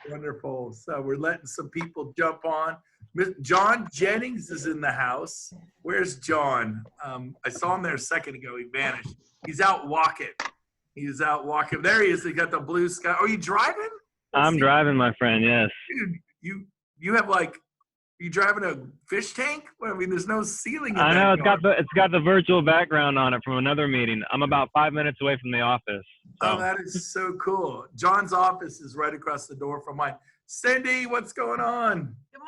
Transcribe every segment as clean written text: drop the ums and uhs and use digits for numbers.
Wonderful. So we're letting some people jump on. John Jennings is in the house. Where's John? I saw him there a second ago. He vanished. He's out walking. He's out walking. There he is. He got the blue sky. Oh, you driving? I'm driving, my friend. Yes. Dude, you have like, you driving a fish tank? Well, I mean, there's no ceiling in I know that it's got the virtual background on it from another meeting. I'm about 5 minutes away from the office. So. Oh, that is so cool. John's office is right across the door from mine. Cindy, what's going on? Good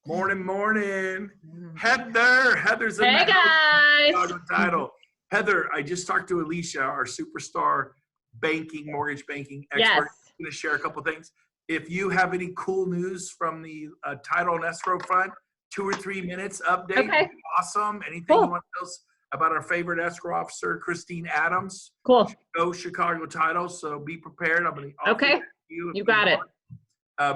morning. Morning. Heather's in Hey, guys. Chicago title. Heather, I just talked to Alicia, our superstar mortgage banking expert. Yes. I'm going to share a couple things. If you have any cool news from the title and escrow front, 2 or 3 minutes update. Okay. Awesome. Anything Cool. you want to tell us about our favorite escrow officer, Christine Adams? Cool. Go Chicago title. So be prepared. I'm going to Okay. You got it.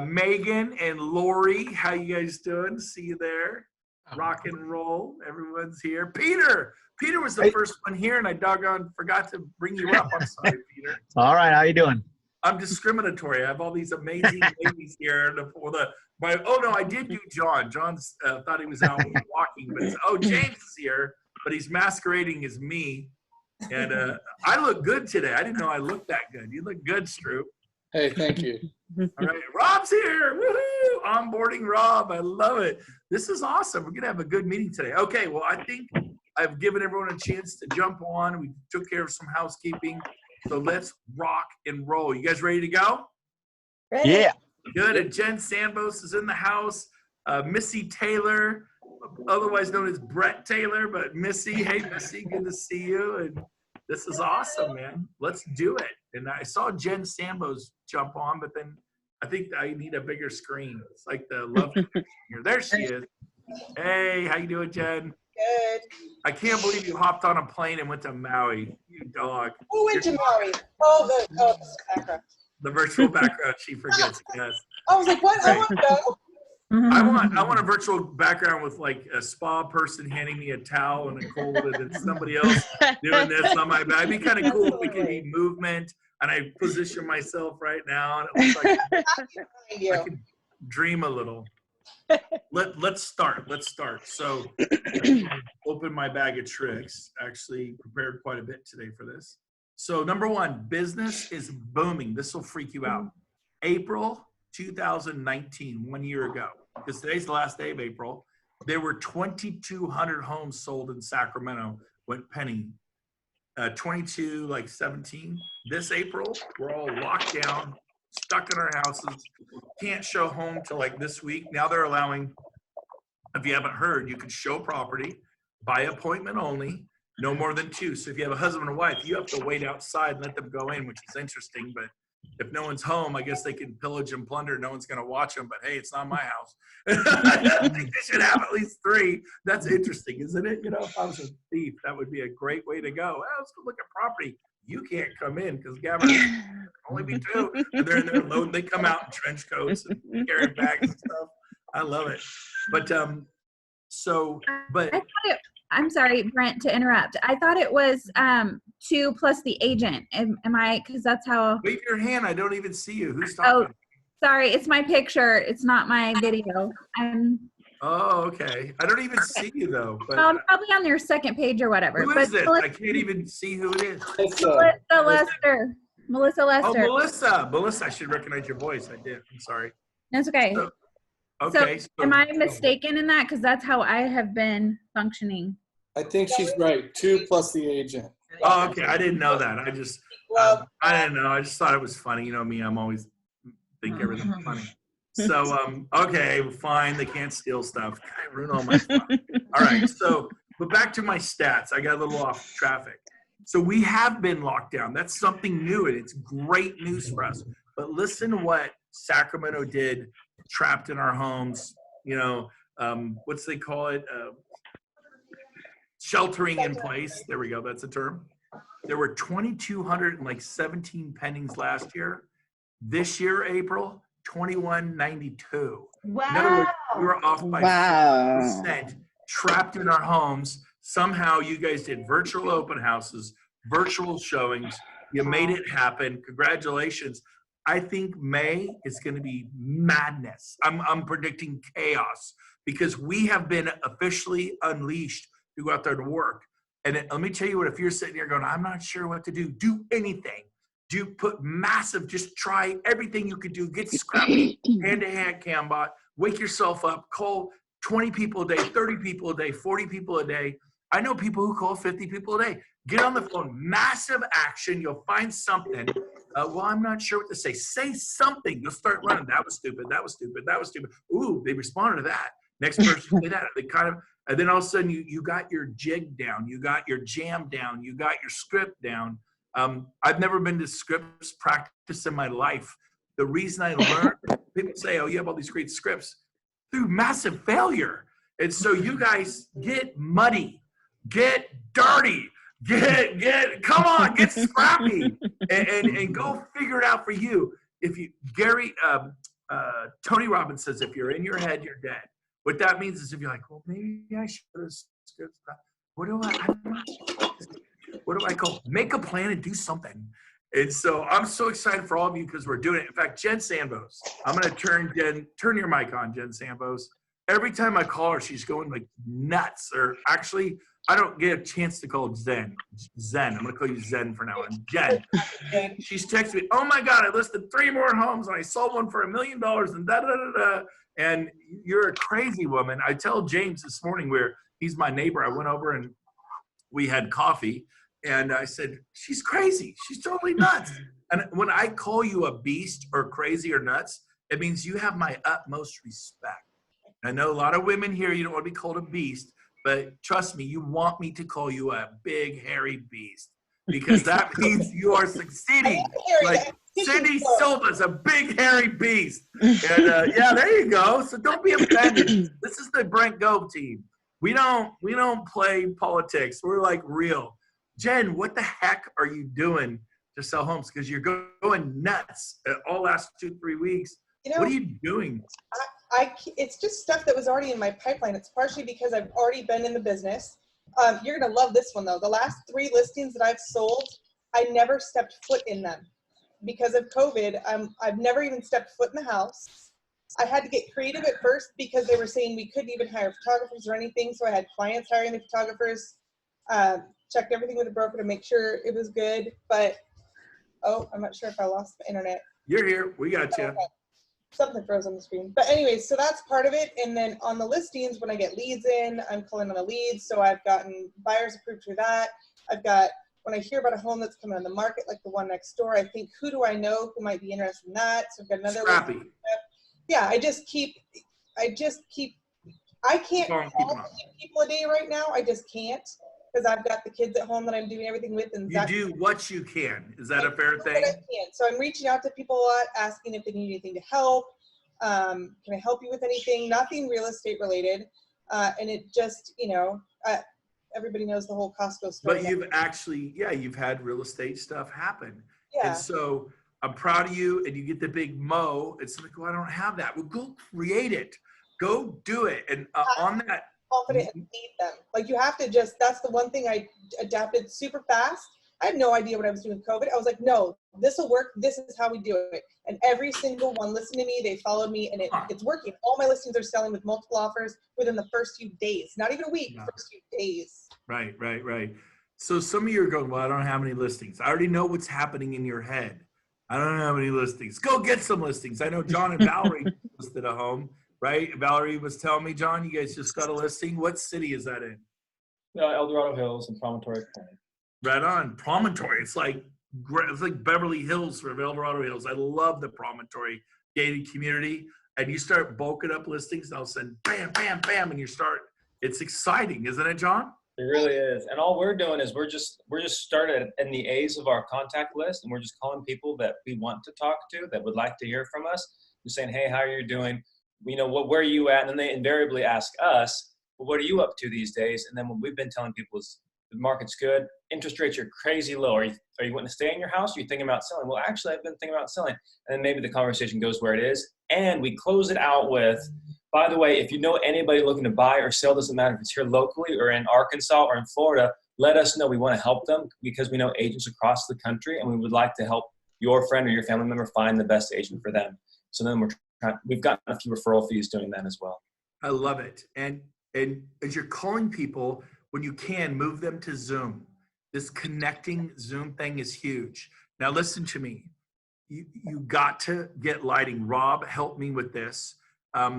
Megan and Lori, how you guys doing? See you there. Rock and roll. Everyone's here. Peter was the first one here, and I doggone forgot to bring you up. I'm sorry, Peter. All right, how you doing? I'm discriminatory. I have all these amazing ladies here. I did do John. John's thought he was out walking, but James is here, but he's masquerading as me. And I look good today. I didn't know I looked that good. You look good, Stroop. Hey, thank you. All right, Rob's here. Woohoo! Onboarding Rob. I love it. This is awesome. We're going to have a good meeting today. Okay, well, I think I've given everyone a chance to jump on. We took care of some housekeeping. So let's rock and roll. You guys ready to go? Ready. Yeah. Good. And Jen Sambos is in the house. Missy Taylor, otherwise known as Brett Taylor, but Missy, hey, Missy, good to see you. And this is awesome, man. Let's do it. And I saw Jen Sambos jump on, but then I think I need a bigger screen. It's like the love connection here. There she is. Hey, how you doing, Jen? Good. I can't believe you hopped on a plane and went to Maui, you dog. Who went to Maui? The background. The virtual background, she forgets, yes. I was like, what? I want to go. I want a virtual background with like a spa person handing me a towel and a cold, and then somebody else doing this on my back. It'd be kind of cool if we could need movement, and I position myself right now, and it looks like I can dream a little. Let's start. So open my bag of tricks. Actually prepared quite a bit today for this. So number one, business is booming. This will freak you out. April 2019, 1 year ago, because today's the last day of April, there were 2,200 homes sold in Sacramento. Went penny. 22, like 17. This April, we're all locked down, stuck in our houses, can't show home till like this week. Now they're allowing, if you haven't heard, you can show property by appointment only, no more than 2. So if you have a husband and wife, you have to wait outside and let them go in, which is interesting. But if no one's home, I guess they can pillage and plunder. No one's going to watch them. But hey, it's not my house. I think they should have at least 3. That's interesting, isn't it? You know, if I was a thief, that would be a great way to go. Well, let's go look at property. You can't come in because Gavin can only be 2. And they're in their load. They come out in trench coats and carrying bags and stuff. I love it. But I'm sorry, Brent, to interrupt. I thought it was 2 plus the agent. Am I? Because that's how. Wave your hand. I don't even see you. Who's talking? Oh, sorry. It's my picture. It's not my video. Oh, okay. I don't even see you though. But I'm probably on your second page or whatever. Who is it? I can't even see who it is. Melissa Lester. Melissa Lester. Oh, Melissa. I should recognize your voice. I did. I'm sorry. That's okay. Okay. So am I mistaken in that? Because that's how I have been functioning. I think she's right. 2 plus the agent. Oh, okay. I didn't know that. I just, I didn't know. I just thought it was funny. You know me. I'm always think everything's funny. So, okay, fine. They can't steal stuff. I ruin all my stuff. All right. So, but back to my stats. I got a little off traffic. So we have been locked down. That's something new, and it's great news for us. But listen to what Sacramento did, trapped in our homes. You know, what's they call it? Sheltering in place. There we go. That's a term. There were 2,217 pendings last year. This year, April, 2,192. Wow. In other words, we were off by 6%, trapped in our homes. Somehow you guys did virtual open houses, virtual showings. You made it happen. Congratulations. I think May is going to be madness. I'm predicting chaos because we have been officially unleashed to go out there to work. And let me tell you what, if you're sitting here going, I'm not sure what to do anything. Just try everything you could do. Get scrappy, hand-to-hand CAMBOT, wake yourself up, call 20 people a day, 30 people a day, 40 people a day. I know people who call 50 people a day. Get on the phone, massive action. You'll find something. Well, I'm not sure what to say. Say something. You'll start running. That was stupid. That was stupid. That was stupid. Ooh, they responded to that. Next person say that. They kind of, and then all of a sudden you got your jig down. You got your jam down. You got your script down. I've never been to scripts practice in my life. The reason I learned, people say, oh, you have all these great scripts, through massive failure. And so you guys get muddy, get dirty, come on, get scrappy, and go figure it out for you. Tony Robbins says, if you're in your head, you're dead. What that means is if you're like, well, maybe I should have scripts. What do I call? Make a plan and do something. And so I'm so excited for all of you because we're doing it. In fact, Jen Sambos, I'm going to turn your mic on, Jen Sambos. Every time I call her, she's going like nuts. Or actually, I don't get a chance to call Zen. I'm going to call you Zen for now on. Jen. She's texting me, oh my God, I listed 3 more homes and I sold one for $1 million and da-da-da-da. And you're a crazy woman. I tell James this morning he's my neighbor. I went over and we had coffee. And I said, she's crazy. She's totally nuts. And when I call you a beast or crazy or nuts, it means you have my utmost respect. I know a lot of women here, you don't want to be called a beast, but trust me, you want me to call you a big, hairy beast because that means you are succeeding. Like Cindy Silva's a big, hairy beast. And yeah, there you go. So don't be offended. This is the Brent Gove team. We don't play politics. We're like real. Jen, what the heck are you doing to sell homes? Because you're going nuts all last 2-3 weeks. What are you doing? It's just stuff that was already in my pipeline. It's partially because I've already been in the business. You're going to love this one, though. The last 3 listings that I've sold, I never stepped foot in them. Because of COVID, I've never even stepped foot in the house. I had to get creative at first because they were saying we couldn't even hire photographers or anything. So I had clients hiring the photographers. Checked everything with the broker to make sure it was good, but I'm not sure if I lost the internet. You're here. We got you. Okay. Something froze on the screen. But anyways, so that's part of it. And then on the listings, when I get leads in, I'm calling on the leads. So I've gotten buyers approved through that. When I hear about a home that's coming on the market, like the one next door, I think, who do I know who might be interested in that? So I've got another Scrappy. Yeah, I can't call people a day right now. I just can't. Because I've got the kids at home that I'm doing everything with. And you do what you can. Is that a fair thing? I can. So I'm reaching out to people a lot, asking if they need anything to help. Can I help you with anything? Nothing real estate related. And it just, everybody knows the whole Costco story. But you've had real estate stuff happen. Yeah. And so I'm proud of you. And you get the big mo. It's like, well, I don't have that. Well, go create it. Go do it. And on that. Confident and lead them. Like you have to that's the one thing I adapted super fast. I had no idea what I was doing with COVID. I was like, no, this will work. This is how we do it. And every single one listened to me. They followed me and it's working. All my listings are selling with multiple offers within the first few days, not even a week, first few days. Right. So some of you are going, well, I don't have any listings. I already know what's happening in your head. I don't have any listings. Go get some listings. I know John and Valerie listed a home. Right? Valerie was telling me, John, you guys just got a listing. What city is that in? El Dorado Hills and Promontory County. Right on. Promontory. It's like Beverly Hills from El Dorado Hills. I love the Promontory gated community. And you start bulking up listings, and all of a sudden, bam, bam, bam, and it's exciting, isn't it, John? It really is. And all we're doing is we're just started in the A's of our contact list, and we're just calling people that we want to talk to, that would like to hear from us. We're saying, hey, how are you doing? Where are you at? And then they invariably ask us, well, what are you up to these days? And then what we've been telling people is the market's good. Interest rates are crazy low. Are you wanting to stay in your house? Or are you thinking about selling? Well, actually, I've been thinking about selling. And then maybe the conversation goes where it is. And we close it out with, by the way, if you know anybody looking to buy or sell, doesn't matter if it's here locally or in Arkansas or in Florida, let us know. We want to help them because we know agents across the country and we would like to help your friend or your family member, find the best agent for them. So then we've gotten a few referral fees doing that as well. I love it. And as you're calling people, when you can, move them to Zoom. This connecting Zoom thing is huge. Now listen to me. You got to get lighting. Rob, help me with this.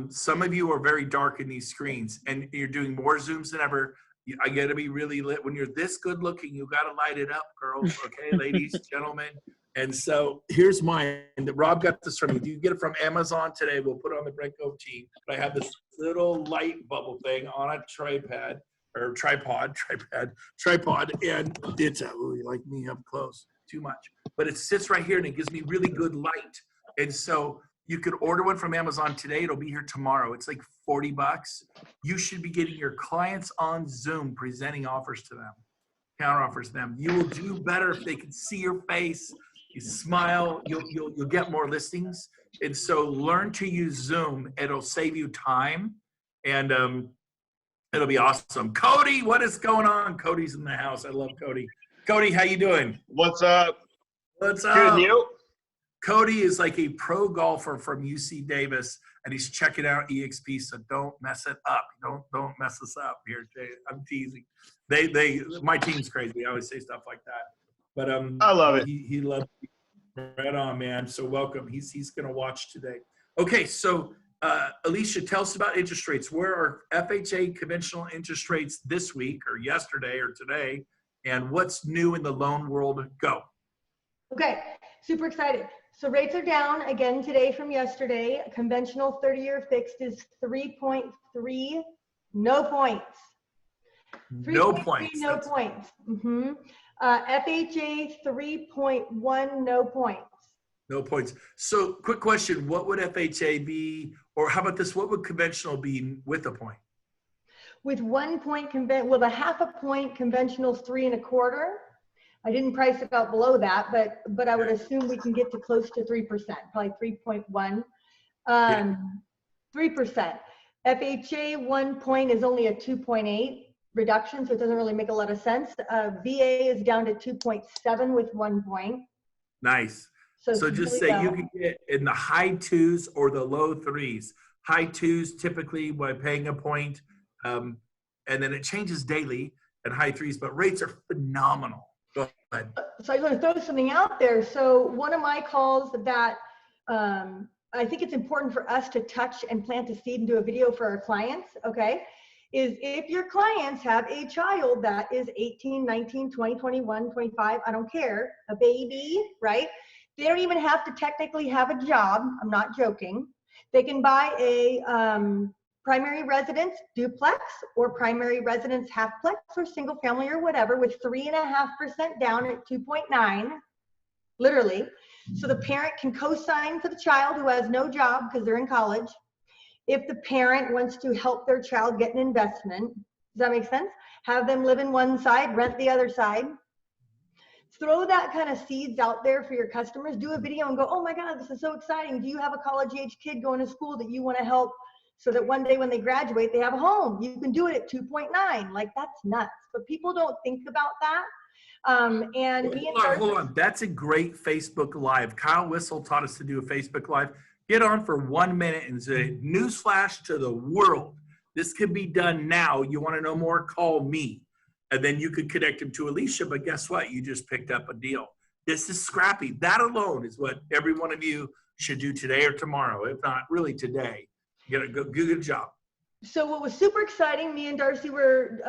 Some of you are very dark in these screens, and you're doing more Zooms than ever. I got to be really lit. When you're this good looking, you got to light it up, girls. Okay, ladies, gentlemen. And so here's mine. Rob got this from me. Do you get it from Amazon today? We'll put it on the Brent Gove team. But I have this little light bubble thing on a tripod, and it's you like me up close too much. But it sits right here and it gives me really good light. And so you could order one from Amazon today. It'll be here tomorrow. It's like $40. You should be getting your clients on Zoom presenting offers to them, counter offers to them. You will do better if they can see your face. You smile, you'll get more listings. And so learn to use Zoom. It'll save you time, and it'll be awesome. Cody, what is going on? Cody's in the house. I love Cody. Cody, how you doing? What's up? What's up? Good, you? Cody is like a pro golfer from UC Davis, and he's checking out EXP. So don't mess it up. Don't mess us up here, Jay. I'm teasing. My team's crazy. I always say stuff like that. But I love it. He loves it. Right on, man. So welcome. He's gonna watch today. Okay, so Alicia, tell us about interest rates. Where are FHA conventional interest rates this week, or yesterday, or today, and what's new in the loan world? Go. Okay, super excited. So rates are down again today from yesterday. Conventional 30-year fixed is 3.3, no points. No points. No points. Mm-hmm. FHA 3.1, no points. No points. So quick question, what would FHA be, or how about this, what would conventional be with a point? With 1 point, with a half a point, conventional 3.25. I didn't price it out below that, but I would assume we can get to close to 3%, probably 3.1. 3%. FHA 1 point is only a 2.8 reduction, so it doesn't really make a lot of sense. VA is down to 2.7 with 1 point. Nice. So just really say low. you can get in the high twos or the low threes. High twos typically by paying a point, and then it changes daily, and high threes, but rates are phenomenal. Go ahead. So I want to throw something out there. So one of my calls that I think it's important for us to touch and plant a seed and do a video for our clients, okay, is if your clients have a child that is 18, 19, 20, 21, 25, I don't care, a baby, right? They don't even have to technically have a job. I'm not joking. They can buy a primary residence duplex or primary residence halfplex or single family or whatever with 3.5% down at 2.9, literally. So the parent can co-sign for the child who has no job because they're in college. If the parent wants to help their child get an investment, does that make sense? Have them live in one side, rent the other side. Throw that kind of seeds out there for your customers. Do a video and go, oh my God, this is so exciting. Do you have a college age kid going to school that you want to help so that one day when they graduate, they have a home? You can do it at 2.9. Like, that's nuts. But people don't think about that. Hold on. That's a great Facebook Live. Kyle Whistle taught us to do a Facebook Live. Get on for 1 minute and say, newsflash to the world. This can be done now. You want to know more? Call me. And then you could connect him to Alicia, but guess what? You just picked up a deal. This is scrappy. That alone is what every one of you should do today or tomorrow, if not really today. Get a good job. So what was super exciting, me and Darcy were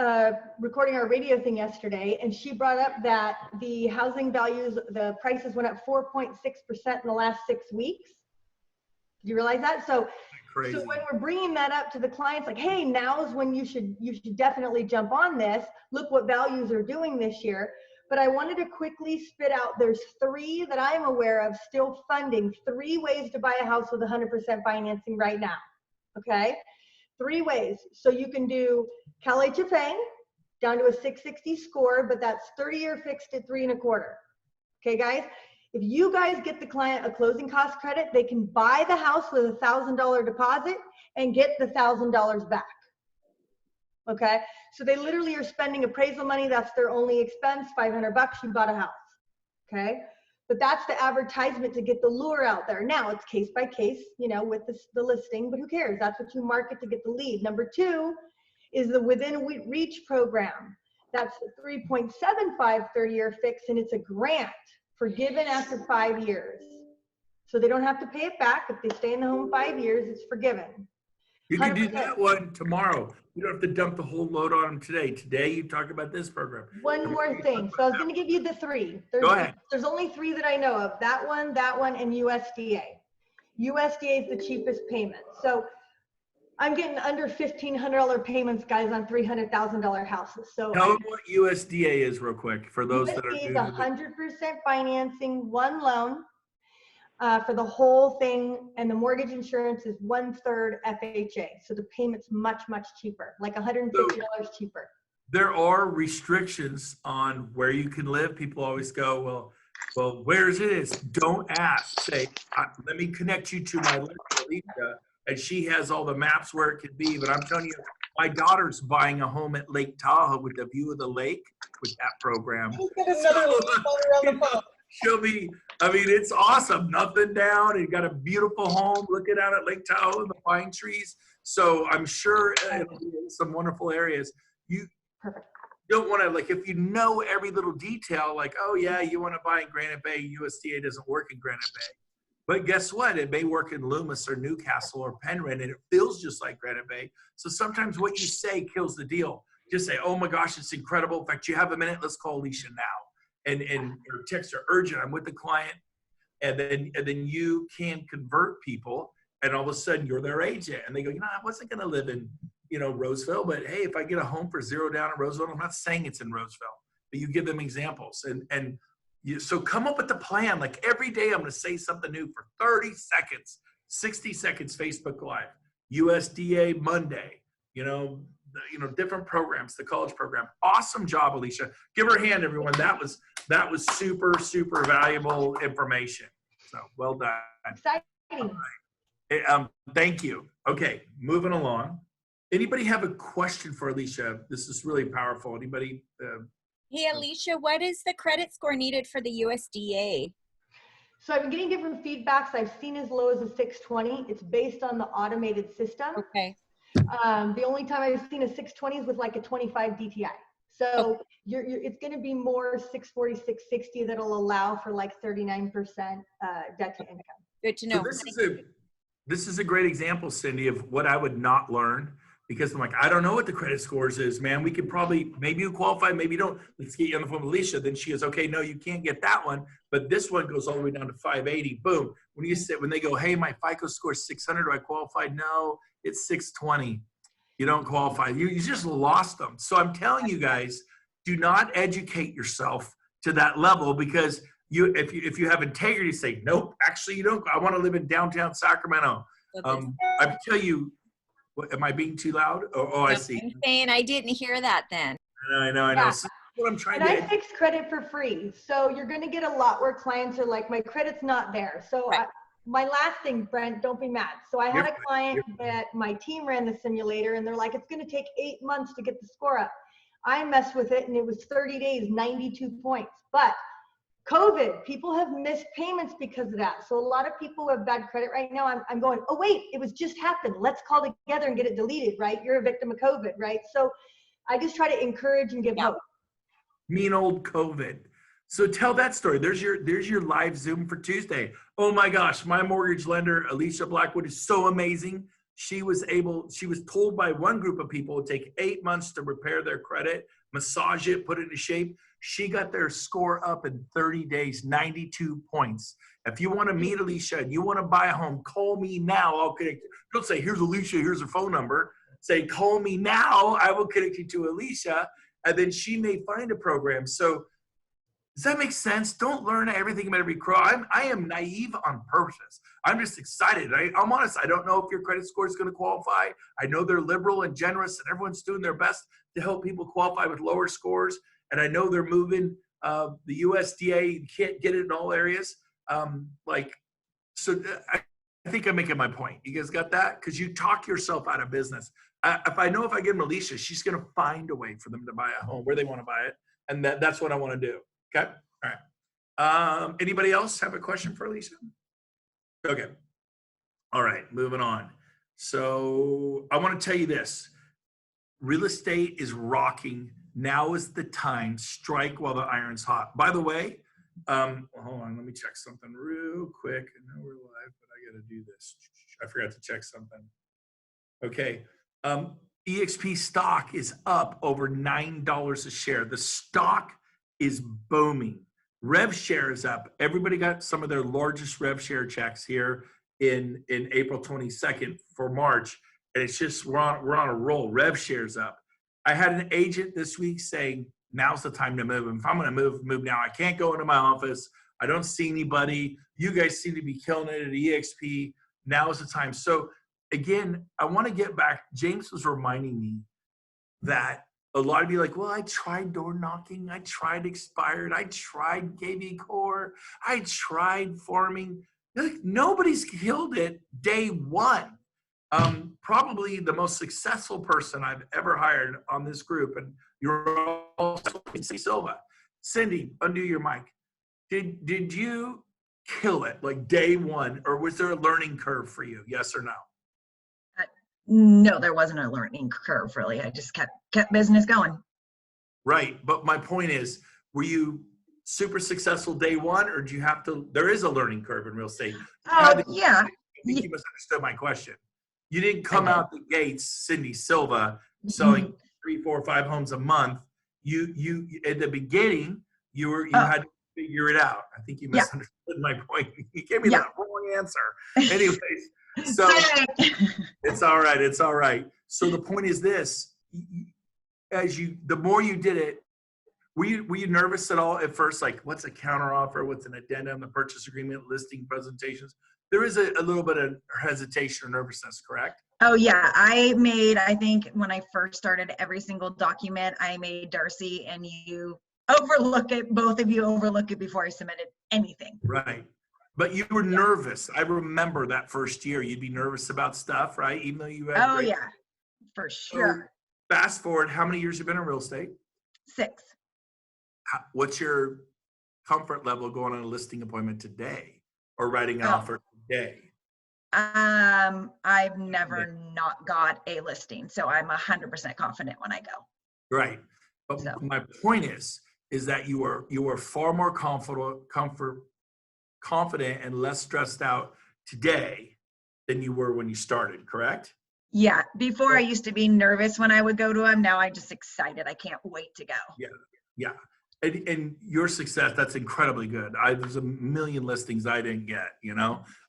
recording our radio thing yesterday, and she brought up that the housing values, the prices went up 4.6% in the last 6 weeks. Did you realize that? So when we're bringing that up to the clients, like, hey, now's when you should definitely jump on this. Look what values are doing this year. But I wanted to quickly spit out, there's 3 that I'm aware of still funding, 3 ways to buy a house with 100% financing right now, okay? 3 ways. So you can do Cal HFA down to a 660 score, but that's 30-year fixed at 3.25. Okay, guys? If you guys get the client a closing cost credit, they can buy the house with a $1,000 deposit and get the $1,000 back. Okay, so they literally are spending appraisal money. That's their only expense. $500, you bought a house. Okay, But that's the advertisement to get the lure out there. Now it's case by case, you know, with the listing, but who cares? That's what you market to get the lead. Number 2 is the within reach program. That's the 3.75 30-year fix, and it's a grant forgiven after 5 years. So they don't have to pay it back. If they stay in the home 5 years, it's forgiven. You can do 100%. that one tomorrow. You don't have to dump the whole load on them today. Today, you talk about this program. One more thing. So I was going to give you the 3. Go ahead. There's only 3 that I know of. That one, and USDA. USDA is the cheapest payment. So I'm getting under $1,500 payments, guys, on $300,000 houses. So Tell them what USDA is real quick for those that are USDA new is to 100% financing, one loan for the whole thing, and the mortgage insurance is 1/3 FHA. So the payment's much, much cheaper, like $150 cheaper. There are restrictions on where you can live. People always go, well, where's it is? Don't ask. Say, let me connect you to my lender, Alicia, and she has all the maps where it could be. But I'm telling you, my daughter's buying a home at Lake Tahoe with the view of the lake with that program. Get another one around the phone. She'll be, I mean, it's awesome. Nothing down. You got a beautiful home looking out at Lake Tahoe and the pine trees. So I'm sure it'll be in some wonderful areas. You don't want to, like, if you know every little detail, like, oh yeah, you want to buy in Granite Bay, USDA doesn't work in Granite Bay. But guess what? It may work in Loomis or Newcastle or Penryn, and it feels just like Granite Bay. So sometimes what you say kills the deal. Just say, oh my gosh, it's incredible. In fact, you have a minute, let's call Alicia now. And or text her urgent, I'm with the client. And then you can convert people, and all of a sudden you're their agent. And they go, you know, I wasn't going to live in, you know, Roseville, but hey, if I get a home for $0 down in Roseville, I'm not saying it's in Roseville, but you give them examples. So come up with the plan. Like every day I'm going to say something new for 30 seconds, 60 seconds, Facebook Live, USDA Monday, different programs, the college program. Awesome job, Alicia. Give her a hand, everyone. That was super, super valuable information. So well done. Exciting. Right. Thank you. Okay, moving along. Anybody have a question for Alicia? This is really powerful. Anybody? Hey, Alicia, what is the credit score needed for the USDA? So I've been getting different feedbacks. I've seen as low as a 620. It's based on the automated system. Okay. The only time I've seen a 620 is with like a 25 DTI. So it's going to be more 640, 660 that'll allow for like 39% debt to income. Good to know. So this is a great example, Cindy, of what I would not learn, because I'm like, I don't know what the credit scores is, man. We could probably, maybe you qualify, maybe you don't. Let's get you on the phone with Alicia. Then she goes, okay, no, you can't get that one, but this one goes all the way down to 580. Boom. When they go, hey, my FICO score is 600, do I qualify? No, it's 620. You don't qualify. You just lost them. So I'm telling you guys, do not educate yourself to that level, because if you have integrity, say, nope, actually you don't. I want to live in downtown Sacramento. I tell you, am I being too loud? Oh, I see. I'm saying I didn't hear that then. I know. Yeah. So what I'm trying and I fix credit for free. So you're going to get a lot where clients are like, my credit's not there. So right. My last thing, Brent, don't be mad. So I had a client that my team ran the simulator, and they're like, it's going to take 8 months to get the score up. I messed with it, and it was 30 days, 92 points. But COVID, people have missed payments because of that. So a lot of people who have bad credit right now, I'm going, oh, wait, it was just happened. Let's call together and get it deleted, right? You're a victim of COVID, right? So I just try to encourage and give hope. Mean old COVID. So tell that story. There's your live Zoom for Tuesday. Oh my gosh, my mortgage lender, Alicia Blackwood, is so amazing. She was told by one group of people it would take 8 months to repair their credit, massage it, put it into shape. She got their score up in 30 days, 92 points. If you want to meet Alicia and you want to buy a home, call me now. I'll connect you. Don't say, here's Alicia, here's her phone number. Say, call me now. I will connect you to Alicia, and then she may find a program. So does that make sense? Don't learn everything about every crow. I am naive on purpose. I'm just excited. I'm honest. I don't know if your credit score is going to qualify. I know they're liberal and generous, and everyone's doing their best to help people qualify with lower scores. And I know they're moving the USDA. You can't get it in all areas. I think I'm making my point. You guys got that? Because you talk yourself out of business. If I get them Alicia, she's going to find a way for them to buy a home where they want to buy it. And that's what I want to do. Okay. All Anybody else have a question for Alicia? Okay. All right, moving on. So I want to tell you this. Real estate is rocking. Now is the time. Strike while the iron's hot. By the way, hold on, let me check something real quick. I know we're live, but I got to do this. I forgot to check something. Okay. EXP stock is up over $9 a share. The stock is booming. Rev share is up. Everybody got some of their largest rev share checks here in April 22nd for March. And it's just, we're on a roll. Rev share's up. I had an agent this week saying, now's the time to move. And if I'm going to move now. I can't go into my office. I don't see anybody. You guys seem to be killing it at EXP. Now is the time. So again, I want to get back. James was reminding me that a lot of you are like, well, I tried door knocking. I tried expired. I tried KV Core. I tried farming. Nobody's killed it day one. Probably the most successful person I've ever hired on this group, and you're all Cindy Silva. Cindy, undo your mic. Did you kill it like day one, or was there a learning curve for you? Yes or no? No, there wasn't a learning curve really. I just kept business going. Right, but my point is, were you super successful day one, or do you have to? There is a learning curve in real estate. Yeah. I think you misunderstood my question. You didn't come out the gates, Cindy Silva, selling 3, 4, 5 homes a month. You at the beginning, you had to figure it out. I think you misunderstood my point. You gave me that wrong answer. Anyways, so it's all right. It's all right. So the point is this: the more you did it, were you nervous at all at first? Like, what's a counteroffer? What's an addendum? The purchase agreement, listing presentations. There is a little bit of hesitation or nervousness, correct? Oh yeah, I think when I first started every single document, I made Darcy and you overlook it, both of you overlook it before I submitted anything. Right. But you were nervous. I remember that first year, you'd be nervous about stuff, right? Even though you had for sure. So fast forward, how many years you been in real estate? 6. What's your comfort level going on a listing appointment today or writing an offer today? I've never not got a listing, so I'm 100% confident when I go. Right, but my point is that you are far more confident and less stressed out today than you were when you started. Correct? Yeah. Before I used to be nervous when I would go to them. Now I'm just excited. I can't wait to go. Yeah. And your success, that's incredibly good. There's a million listings I didn't get,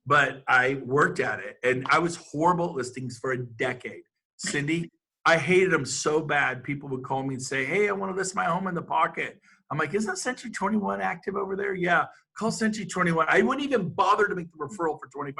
but I worked at it, and I was horrible at listings for a decade. Cindy, I hated them so bad. People would call me and say, hey, I want to list my home in the pocket. I'm like, isn't Century 21 active over there? Yeah, call Century 21. I wouldn't even bother to make the referral for 25%.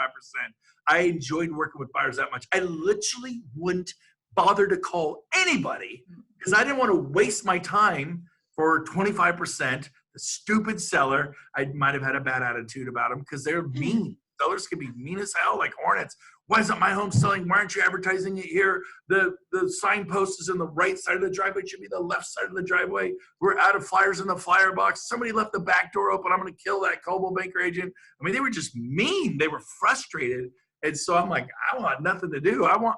I enjoyed working with buyers that much. I literally wouldn't bother to call anybody because I didn't want to waste my time for 25%. The stupid seller, I might have had a bad attitude about them because they're mean. Sellers can be mean as hell, like hornets. Why isn't my home selling? Why aren't you advertising it here? The signpost is in the right side of the driveway. It should be the left side of the driveway. We're out of flyers in the flyer box. Somebody left the back door open. I'm going to kill that Coldwell Banker agent. I mean, they were just mean. They were frustrated. And so I'm like, I want nothing to do. I want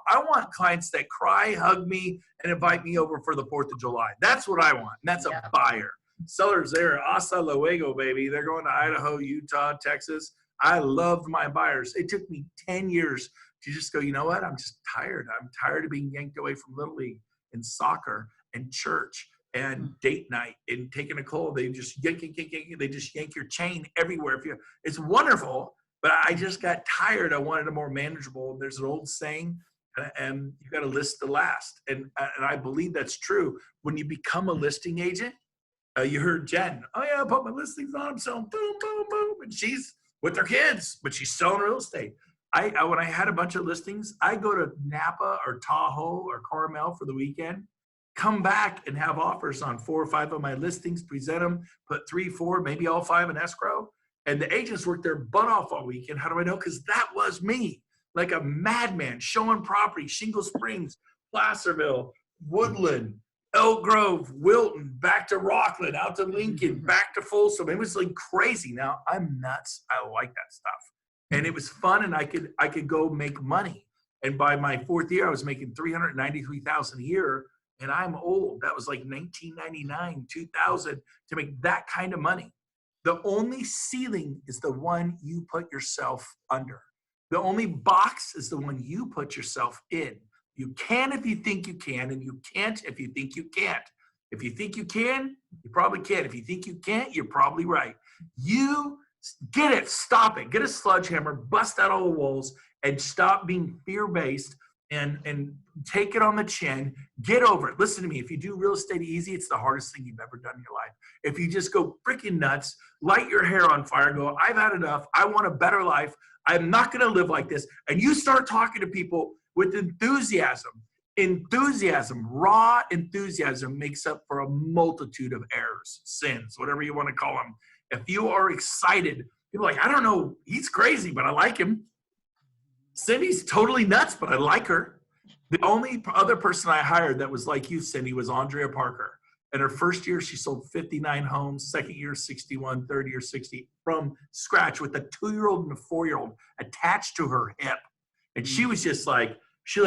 clients that cry, hug me, and invite me over for the 4th of July. That's what I want. And that's a buyer. Sellers, they're hasta luego, baby. They're going to Idaho, Utah, Texas. I loved my buyers. It took me 10 years to just go, you know what? I'm just tired. I'm tired of being yanked away from Little League and soccer and church and date night and taking a cold. They just yank. They just yank your chain everywhere. It's wonderful, but I just got tired. I wanted a more manageable. There's an old saying, and you got to list the last. And I believe that's true. When you become a listing agent, you heard Jen, oh yeah, I put my listings on, I'm selling boom, boom, boom. And she's with their kids, but she's selling real estate. When I had a bunch of listings, I go to Napa or Tahoe or Carmel for the weekend, come back and have offers on 4 or 5 of my listings, present them, put 3, 4, maybe all 5 in escrow. And the agents work their butt off all weekend. How do I know? Because that was me, like a madman, showing property, Shingle Springs, Placerville, Woodland, Elk Grove, Wilton, back to Rockland, out to Lincoln, back to Folsom. It was like crazy. Now I'm nuts. I like that stuff. And it was fun, and I could go make money. And by my 4th year, I was making $393,000 a year, and I'm old. That was like 1999, 2000 to make that kind of money. The only ceiling is the one you put yourself under. The only box is the one you put yourself in. You can if you think you can, and you can't if you think you can't. If you think you can, you probably can. If you think you can't, you're probably right. You get it, stop it, get a sledgehammer, bust out all the walls, and stop being fear-based and take it on the chin. Get over it. Listen to me. If you do real estate easy, it's the hardest thing you've ever done in your life. If you just go freaking nuts, light your hair on fire, go, I've had enough. I want a better life. I'm not going to live like this. And you start talking to people with enthusiasm. Enthusiasm, raw enthusiasm makes up for a multitude of errors, sins, whatever you want to call them. If you are excited, people are like, I don't know, he's crazy, but I like him. Cindy's totally nuts, but I like her. The only other person I hired that was like you, Cindy, was Andrea Parker. In her first year, she sold 59 homes. Second year, 61. Third year, 60. From scratch with a 2-year-old and a 4-year-old attached to her hip. And she was just like,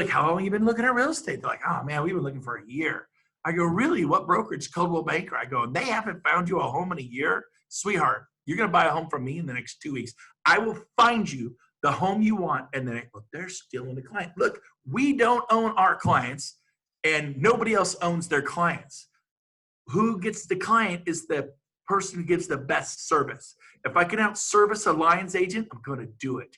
how long have you been looking at real estate? They're like, oh, man, we've been looking for a year. I go, really? What brokerage? Coldwell Banker. I go, and they haven't found you a home in a year? Sweetheart, you're going to buy a home from me in the next 2 weeks. I will find you the home you want. And then they're stealing the client. Look, we don't own our clients, and nobody else owns their clients. Who gets the client is the person who gives the best service. If I can out-service a Lions agent, I'm going to do it.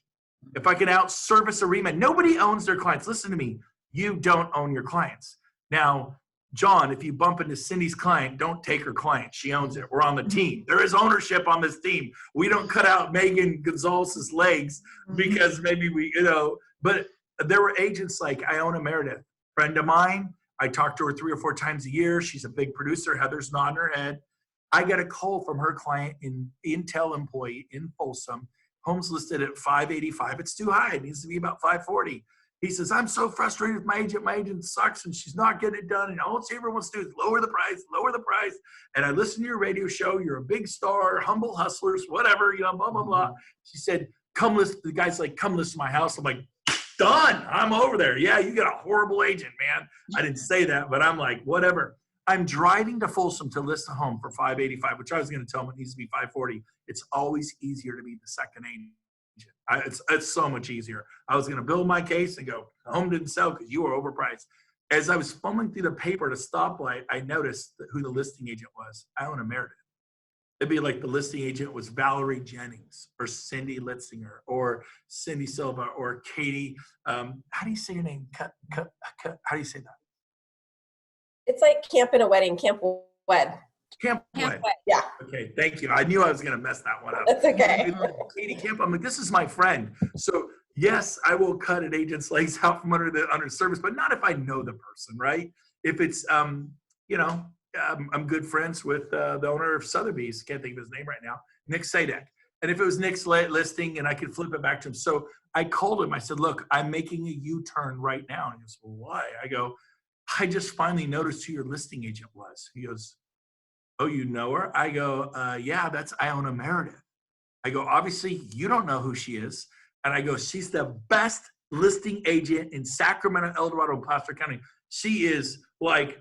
If I can out-service a REMA, nobody owns their clients. Listen to me. You don't own your clients. Now, John, if you bump into Cindy's client, don't take her client. She owns it. We're on the team. There is ownership on this team. We don't cut out Megan Gonzalez's legs because maybe but there were agents like Iona Meredith, friend of mine. I talk to her 3 or 4 times a year. She's a big producer. Heather's nodding her head. I get a call from her client, in Intel employee in Folsom. Home's listed at 585. It's too high. It needs to be about 540. He says, I'm so frustrated with my agent. My agent sucks and she's not getting it done. And all she ever wants to do is lower the price, lower the price. And I listen to your radio show. You're a big star, humble hustlers, whatever, blah, blah, blah. She said, come list. The guy's like, come list to my house. I'm like, done. I'm over there. Yeah, you got a horrible agent, man. I didn't say that, but I'm like, whatever. I'm driving to Folsom to list a home for 585, which I was going to tell him it needs to be 540. It's always easier to be the second agent. It's so much easier. I was going to build my case and go, home didn't sell because you were overpriced. As I was fumbling through the paper at a stoplight, I noticed who the listing agent was. Iona Meredith. It'd be like the listing agent was Valerie Jennings or Cindy Litzinger or Cindy Silva or Katie. How do you say your name? How do you say that? It's like camp in a wedding, camp wed. Camp Wed. Yeah. Okay, thank you. I knew I was going to mess that one up. That's okay. Katie Camp, I'm like, this is my friend. So yes, I will cut an agent's legs out from under the service, but not if I know the person, right? If it's, I'm good friends with the owner of Sotheby's. Can't think of his name right now. Nick Sadek. And if it was Nick's listing and I could flip it back to him. So I called him. I said, look, I'm making a U-turn right now. And he goes, well, why? I go, I just finally noticed who your listing agent was. He goes, oh, you know her? I go, yeah, that's Iona Meredith. I go, obviously, you don't know who she is. And I go, she's the best listing agent in Sacramento, El Dorado, and Placer County. She is like,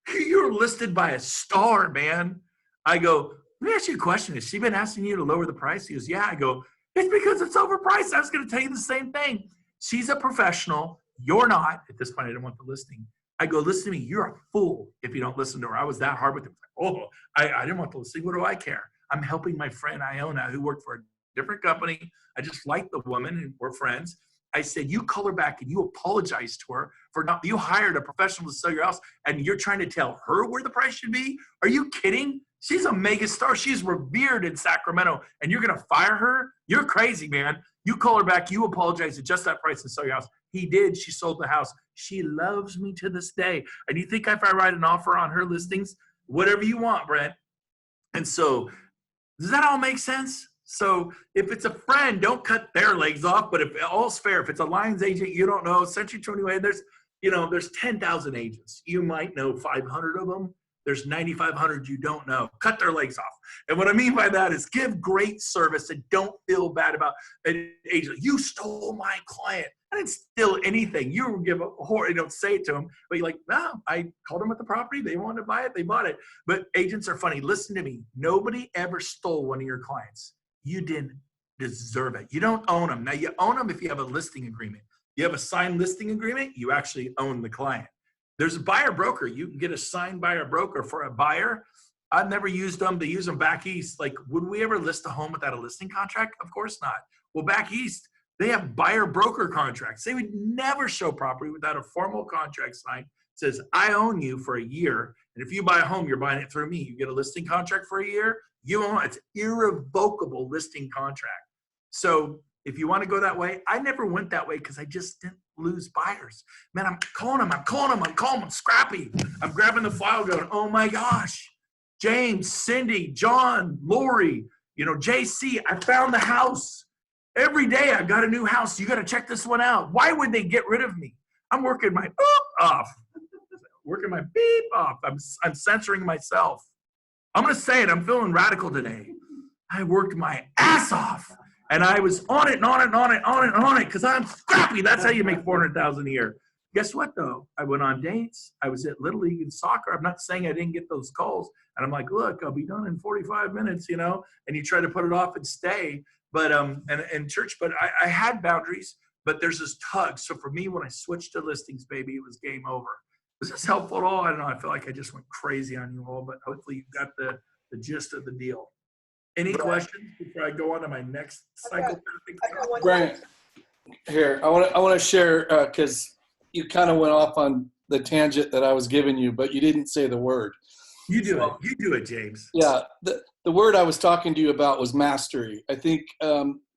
you're listed by a star, man. I go, let me ask you a question. Has she been asking you to lower the price? He goes, yeah. I go, it's because it's overpriced. I was going to tell you the same thing. She's a professional. You're not. At this point, I didn't want the listing. I go, listen to me, you're a fool if you don't listen to her. I was that hard with him. Oh, I didn't want to listen. What do I care? I'm helping my friend Iona, who worked for a different company. I just like the woman and we're friends. I said, you call her back and you apologize to her for not, you hired a professional to sell your house and you're trying to tell her where the price should be? Are you kidding? She's a mega star. She's revered in Sacramento and you're going to fire her? You're crazy, man. You call her back, you apologize at just that price and sell your house. He did. She sold the house. She loves me to this day. And you think if I write an offer on her listings, whatever you want, Brent. And so does that all make sense? So if it's a friend, don't cut their legs off. But if all's fair, if it's a Lions agent, you don't know, Century 21, you know, there's 10,000 agents. You might know 500 of them. There's 9,500 you don't know. Cut their legs off. And what I mean by that is give great service and don't feel bad about an agent. You stole my client. I didn't steal anything. You give a horror, you don't say it to them, but you're like, no, I called them at the property. They wanted to buy it. They bought it. But agents are funny. Listen to me. Nobody ever stole one of your clients. You didn't deserve it. You don't own them. Now you own them if you have a listing agreement. You have a signed listing agreement, you actually own the client. There's a buyer broker. You can get a signed buyer broker for a buyer. I've never used them. They use them back east. Like, would we ever list a home without a listing contract? Of course not. Well, back east, they have buyer broker contracts. They would never show property without a formal contract signed. It says, I own you for a year. And if you buy a home, you're buying it through me. You get a listing contract for a year. You own it. It's irrevocable listing contract. So if you want to go that way, I never went that way because I just didn't lose buyers. Man, I'm calling them. I'm scrappy. I'm grabbing the file going, oh my gosh, James, Cindy, John, Lori, you know, JC, I found the house. Every day I've got a new house. You got to check this one out. Why would they get rid of me? I'm working my boop off. Working my beep off. I'm censoring myself. I'm going to say it. I'm feeling radical today. I worked my ass off. And I was on it and on it and on it and on it and on it because I'm scrappy. That's how you make $400,000 a year. Guess what, though? I went on dates. I was at Little League and soccer. I'm not saying I didn't get those calls. And I'm like, look, I'll be done in 45 minutes, you know, and you try to put it off and stay. But, and church, but I had boundaries, but there's this tug. So for me, when I switched to listings, baby, it was game over. Was this helpful at all? I don't know. I feel like I just went crazy on you all, but hopefully you got the gist of the deal. Any questions before I go on to my next psychotherapy? Brent, here, I want to share, because you kind of went off on the tangent that I was giving you, but you didn't say the word. You do it. You do it, James. Yeah. The word I was talking to you about was mastery. I think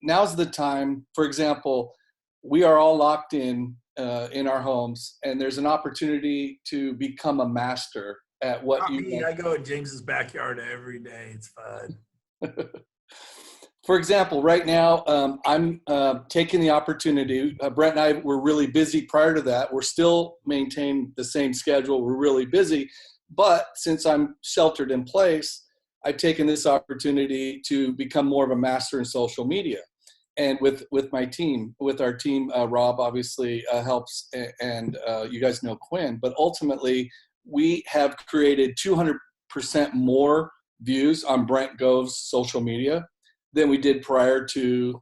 now's the time. For example, we are all locked in our homes, and there's an opportunity to become a master at what I go in James's backyard every day. It's fun. For example, right now, I'm taking the opportunity. Brent and I were really busy prior to that. We're still maintaining the same schedule. We're really busy. But since I'm sheltered in place, I've taken this opportunity to become more of a master in social media. And with my team, with our team, Rob obviously helps, and you guys know Quinn. But ultimately, we have created 200% more views on Brent Gove's social media than we did prior to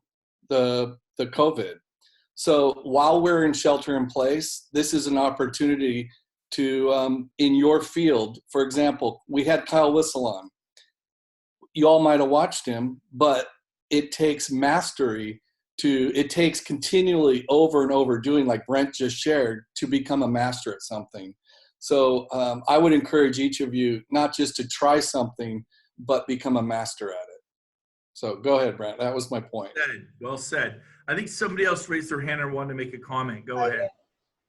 the COVID. So while we're in shelter in place, this is an opportunity to, in your field, for example, we had Kyle Whistle on. You all might have watched him, but it takes mastery it takes continually over and over doing, like Brent just shared, to become a master at something. So I would encourage each of you not just to try something, but become a master at it. So go ahead, Brent. That was my point. Well said. I think somebody else raised their hand and wanted to make a comment. Go ahead.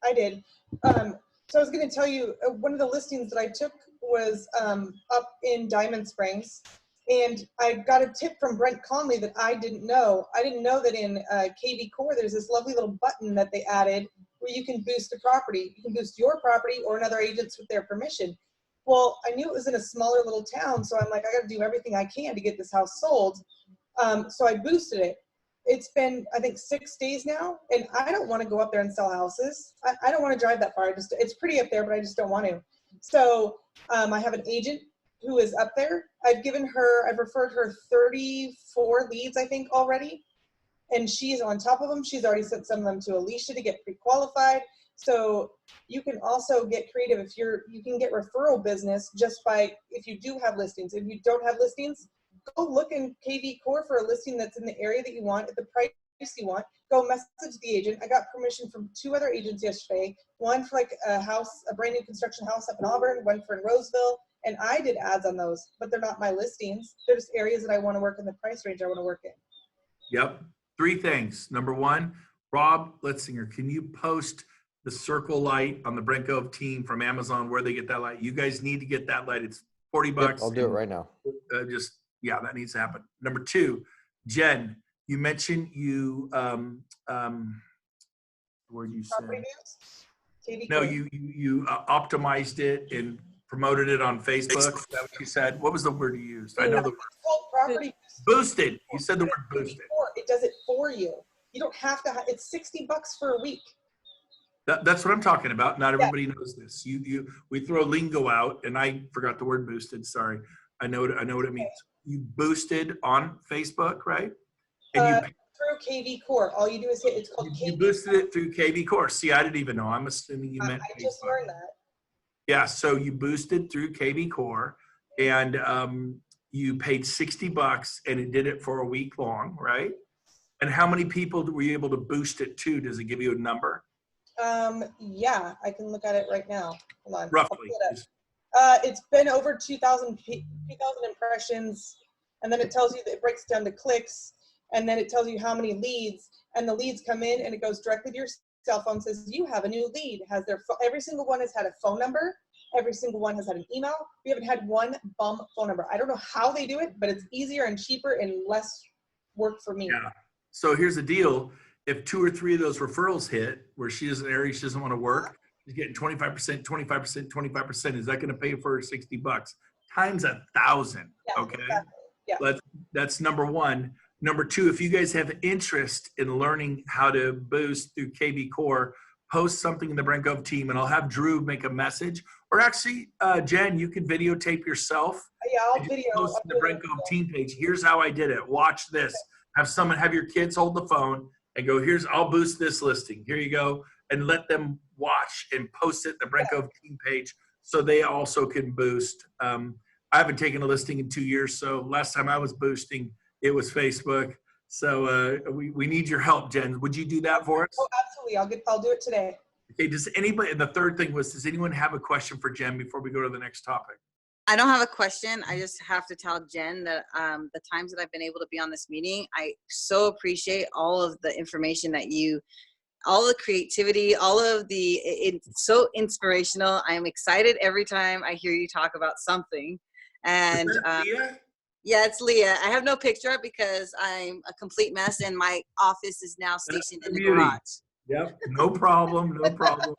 I did. So I was going to tell you, one of the listings that I took was up in Diamond Springs. And I got a tip from Brent Conley that I didn't know. I didn't know that in KV Core, there's this lovely little button that they added where you can boost a property. You can boost your property or another agent's with their permission. Well, I knew it was in a smaller little town, so I'm like, I got to do everything I can to get this house sold. So I boosted it. It's been, I think, 6 days now, and I don't want to go up there and sell houses. I don't want to drive that far. It's pretty up there, but I just don't want to. So I have an agent who is up there. I've referred her 34 leads, I think, already. And she's on top of them. She's already sent some of them to Alicia to get pre-qualified. So you can also get creative you can get referral business just by, if you do have listings. If you don't have listings, go look in KV Core for a listing that's in the area that you want, at the price you want. Go message the agent. I got permission from 2 other agents yesterday. One for like a brand new construction house up in Auburn, one for in Roseville. And I did ads on those, but they're not my listings. They're just areas that I want to work in, the price range I want to work in. Yep. 3 things. Number 1, Rob Litzinger, can you post the circle light on the Brent Gove team from Amazon where they get that light? You guys need to get that light. It's $40. Yep, I'll do it right now. That needs to happen. Number 2, Jen, you mentioned you, where did you say? No, you optimized it and promoted it on Facebook. Is that what you said? What was the word you used? I know the word. It's called property Boosted. You said the word boosted. It does it for you. You don't have to. It's $60 for a week. That's what I'm talking about. Not everybody knows this. We throw lingo out, and I forgot the word boosted. Sorry. I know what it means. You boosted on Facebook, right? And through KV Core. All you do is hit. It's called KV. You boosted it through KV Core. See, I didn't even know. I'm assuming you meant. I just learned that. Yeah. So you boosted through KV Core, and you paid $60, and it did it for a week long, right? And how many people were you able to boost it to? Does it give you a number? Yeah, I can look at it right now. Hold on. Roughly. It's been over 2,000 impressions, and then it tells you that it breaks down to clicks, and then it tells you how many leads, and the leads come in, and it goes directly to your cell phone, says you have a new lead. Has their every single one has had a phone number, every single one has had an email. We haven't had one bum phone number. I don't know how they do it, but it's easier and cheaper and less work for me. Yeah. So here's the deal. If 2 or 3 of those referrals hit where she is in an area she doesn't want to work, she's getting 25%, 25%, 25%. Is that going to pay for her $60 times 1,000? Yeah, okay. Exactly. Yeah. That's number one. Number two, if you guys have interest in learning how to boost through KV Core, post something in the Brent Gove team, and I'll have Drew make a message. Or actually, Jen, you can videotape yourself. Yeah, I'll video. Post in the Brent Gove team page. Here's how I did it. Watch this. Have your kids hold the phone and go, I'll boost this listing. Here you go. And let them watch and post it in the Brent Gove team page so they also can boost. I haven't taken a listing in 2 years. So last time I was boosting, it was Facebook. So we need your help, Jen. Would you do that for us? Oh, absolutely. I'll do it today. Okay. Does anybody, and the third thing was, does anyone have a question for Jen before we go to the next topic? I don't have a question. I just have to tell Jen that the times that I've been able to be on this meeting, I so appreciate all of the information that all the creativity, it's so inspirational. I am excited every time I hear you talk about something. And Leah? Yeah, it's Leah. I have no picture up because I'm a complete mess and my office is now stationed in the garage. Yep, no problem, no problem.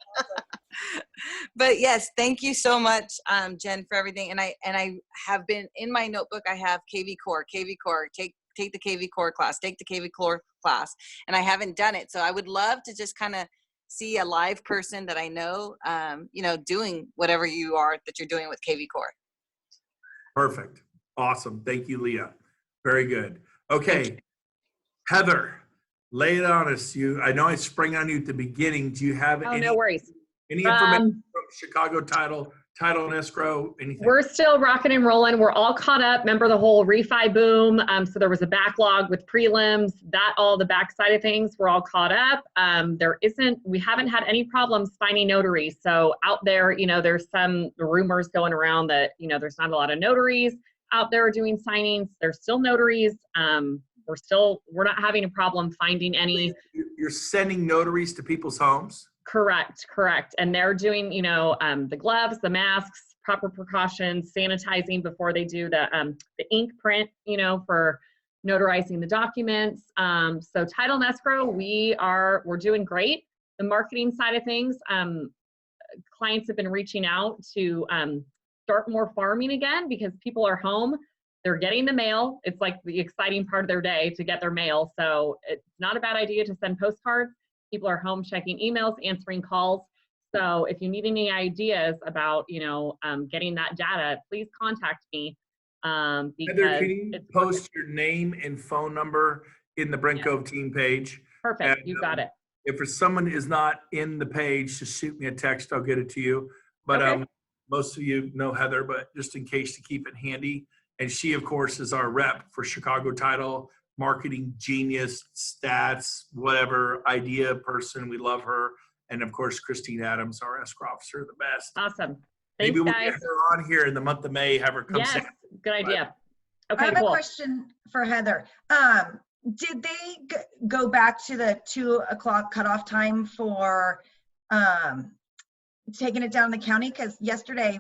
But yes, thank you so much, Jen, for everything. And I have been in my notebook. I have KV Core. Take the KV Core class. Take the KV Core class. And I haven't done it, so I would love to just kind of see a live person that I know, doing whatever you are that you're doing with KV Core. Perfect. Awesome. Thank you, Leah. Very good. Okay, Heather, lay it on us. I know I sprang on you at the beginning. Do you have no worries. Any information from Chicago Title and Escrow, anything? We're still rocking and rolling. We're all caught up. Remember the whole refi boom? So there was a backlog with prelims, all the backside of things. We're all caught up. We haven't had any problems finding notaries. So out there, there's some rumors going around that, there's not a lot of notaries out there doing signings. There's still notaries. We're not having a problem finding any. You're sending notaries to people's homes? Correct. And they're doing, the gloves, the masks, proper precautions, sanitizing before they do the ink print, for notarizing the documents. So title and escrow, we're doing great. The marketing side of things, clients have been reaching out to start more farming again because people are home. They're getting the mail. It's like the exciting part of their day to get their mail. So it's not a bad idea to send postcards. People are home checking emails, answering calls. So if you need any ideas about, getting that data, please contact me. Because Heather, can you post your name and phone number in the Brent Gove team page? Perfect. And, you got it. If someone is not in the page, just shoot me a text. I'll get it to you. But most of you know Heather, but just in case to keep it handy. And she, of course, is our rep for Chicago Title. Marketing genius, stats, whatever, idea person. We love her. And of course, Christine Adams, our escrow officer, the best. Awesome. Thanks, Maybe we'll guys. get her on here in the month of May, have her come Yes, good idea. Okay, I have a question for Heather. Did they go back to the 2:00 cutoff time for taking it down in the county? Because yesterday,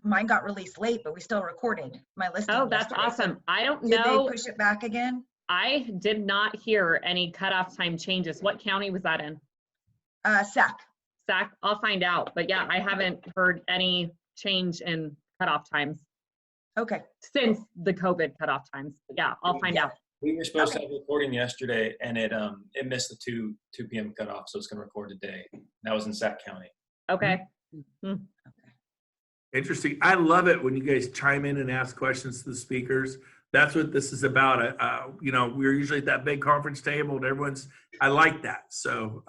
mine got released late, but we still recorded my listing. Oh, that's awesome. I don't know. Did they push it back again? I did not hear any cutoff time changes. What county was that in? SAC. Zach, I'll find out. But yeah, I haven't heard any change in cutoff times. Okay. Since the COVID cutoff times. But yeah, I'll find out. We were supposed to have recording yesterday, and it missed the 2 p.m. cutoff, so it's going to record today. That was in Sac County. Okay. Interesting. I love it when you guys chime in and ask questions to the speakers. That's what this is about. You know, we're usually at that big conference table and everyone's, I like that. So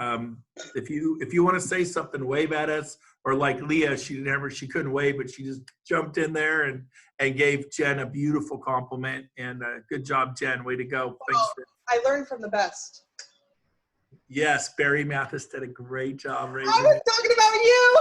if you want to say something, wave at us, or like Leah, she couldn't wave, but she just jumped in there and gave Jen a beautiful compliment. And good job, Jen. Way to go. Thanks. I learned from the best. Yes, Barry Mathis did a great job. I was talking about you.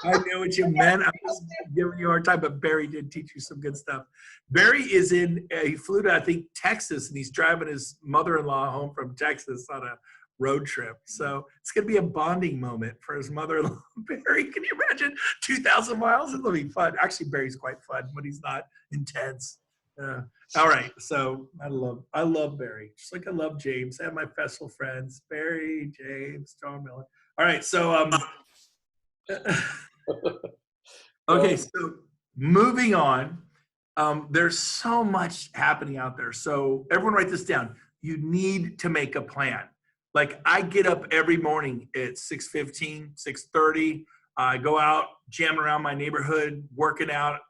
I knew what you meant. I was giving you a hard time, but Barry did teach you some good stuff. Barry is he flew to, I think, Texas, and he's driving his mother-in-law home from Texas on a road trip. So it's going to be a bonding moment for his mother-in-law. Barry, can you imagine 2,000 miles? It'll be fun. Actually, Barry's quite fun when he's not intense. All right. So I love Barry, just like I love James. I have my festival friends, Barry, James, John Miller. All right. So, okay, so moving on, there's so much happening out there. So everyone write this down. You need to make a plan. Like I get up every morning at 6:15, 6:30. I go out, jam around my neighborhood, working out.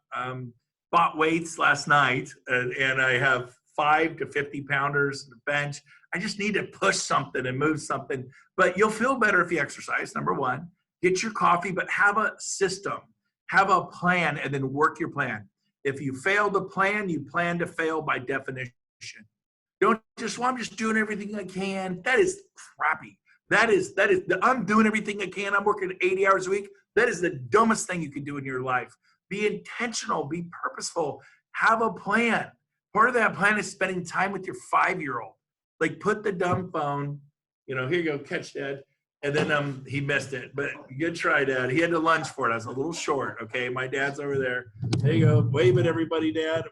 Bought weights last night, and I have 5 to 50 pounders in the bench. I just need to push something and move something. But you'll feel better if you exercise, number one. Get your coffee, but have a system, have a plan, and then work your plan. If you fail the plan, you plan to fail by definition. Don't just, well, I'm just doing everything I can. That is crappy. I'm doing everything I can. I'm working 80 hours a week. That is the dumbest thing you can do in your life. Be intentional, be purposeful, have a plan. Part of that plan is spending time with your 5-year-old. Like put the dumb phone, here you go, catch Dad. And then he missed it, but good try, Dad. He had to lunge for it. I was a little short, okay? My dad's over there. There you go. Wave at everybody, Dad.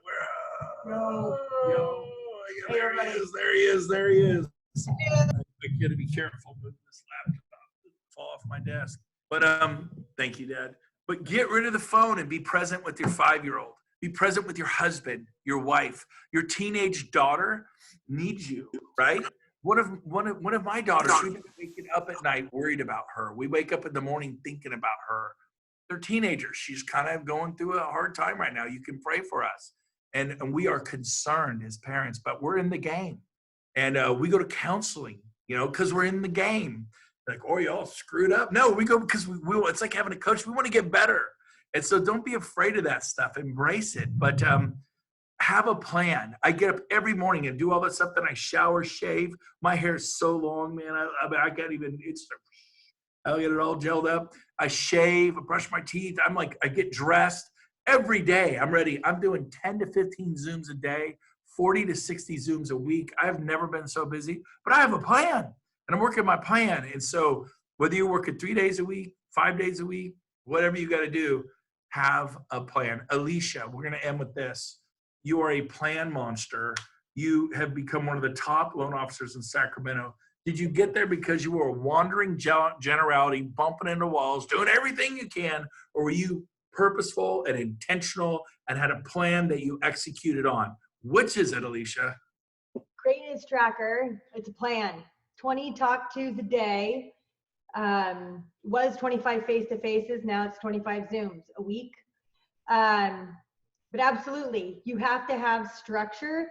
There he is. I got to be careful moving this laptop. Fall off my desk. But thank you, Dad. But get rid of the phone and be present with your 5-year-old. Be present with your husband, your wife. Your teenage daughter needs you, right? One of my daughters, we've been waking up at night worried about her. We wake up in the morning thinking about her. They're teenagers. She's kind of going through a hard time right now. You can pray for us. And we are concerned as parents, but we're in the game. And we go to counseling, because we're in the game. Like, oh, y'all screwed up. No, we go because we it's like having a coach. We want to get better. And so don't be afraid of that stuff. Embrace it. But have a plan. I get up every morning and do all that stuff. Then I shower, shave. My hair is so long, man. I can't even, I'll get it all gelled up. I shave, I brush my teeth. I get dressed every day. I'm ready. I'm doing 10 to 15 Zooms a day, 40 to 60 Zooms a week. I've never been so busy, but I have a plan. And I'm working my plan. And so whether you're working 3 days a week, 5 days a week, whatever you got to do, have a plan. Alicia, we're going to end with this. You are a plan monster. You have become one of the top loan officers in Sacramento. Did you get there because you were a wandering generality, bumping into walls, doing everything you can, or were you purposeful and intentional and had a plan that you executed on? Which is it, Alicia? Greatness tracker. It's a plan. 20 talk tos a day. Was 25 face-to-faces. Now it's 25 Zooms a week. But absolutely, you have to have structure.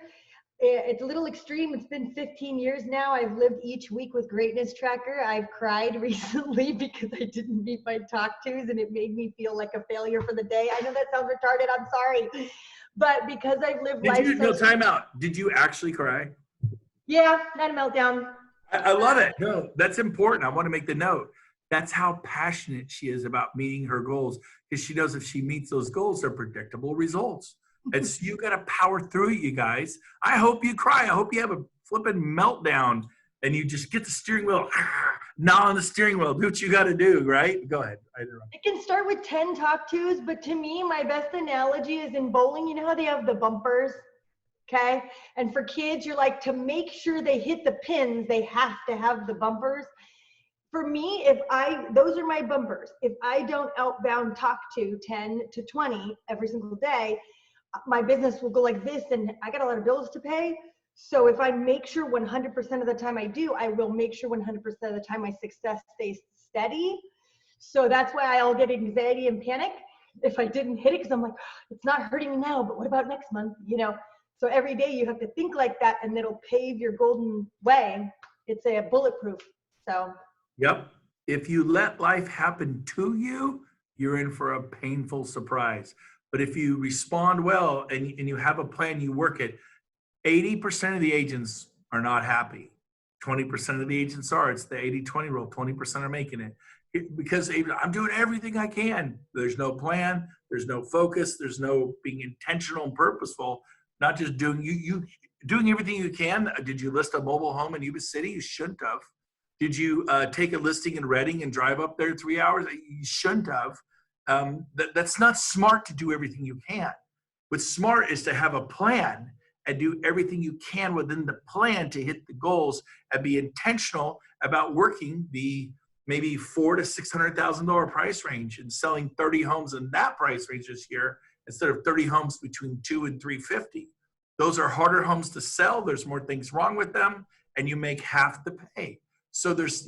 It's a little extreme. It's been 15 years now. I've lived each week with Greatness Tracker. I've cried recently because I didn't meet my talk tos and it made me feel like a failure for the day. I know that sounds retarded. I'm sorry. But because I've lived life. No, time out. Did you actually cry? Yeah, had a meltdown. I love it. No, that's important. I want to make the note. That's how passionate she is about meeting her goals, because she knows if she meets those goals, they're predictable results. It's you got to power through it, you guys. I hope you cry. I hope you have a flipping meltdown and you just get the steering wheel, gnaw on the steering wheel. Do what you got to do, right? Go ahead. It can start with 10 talk tos, but to me, my best analogy is in bowling. You know how they have the bumpers? Okay. And for kids, you're like, to make sure they hit the pins, they have to have the bumpers. For me, those are my bumpers. If I don't outbound talk to 10 to 20 every single day, my business will go like this, and I got a lot of bills to pay. So if I make sure 100% of the time I do, I will make sure 100% of the time my success stays steady. So that's why I'll get anxiety and panic if I didn't hit it, because I'm like, it's not hurting me now, but what about next month? You know, so every day you have to think like that, and it'll pave your golden way. It's a bulletproof. So. Yep. If you let life happen to you, you're in for a painful surprise. But if you respond well and you have a plan, you work it, 80% of the agents are not happy. 20% of the agents are. It's the 80-20 rule. 20% are making it. Because I'm doing everything I can. There's no plan. There's no focus. There's no being intentional and purposeful. Not just doing you doing everything you can. Did you list a mobile home in Yuba City? You shouldn't have. Did you take a listing in Reading and drive up there 3 hours? You shouldn't have. That's not smart to do everything you can. What's smart is to have a plan and do everything you can within the plan to hit the goals and be intentional about working the maybe $400,000 to $600,000 price range and selling 30 homes in that price range this year instead of 30 homes between $200,000 and $350,000. Those are harder homes to sell. There's more things wrong with them, and you make half the pay. So there's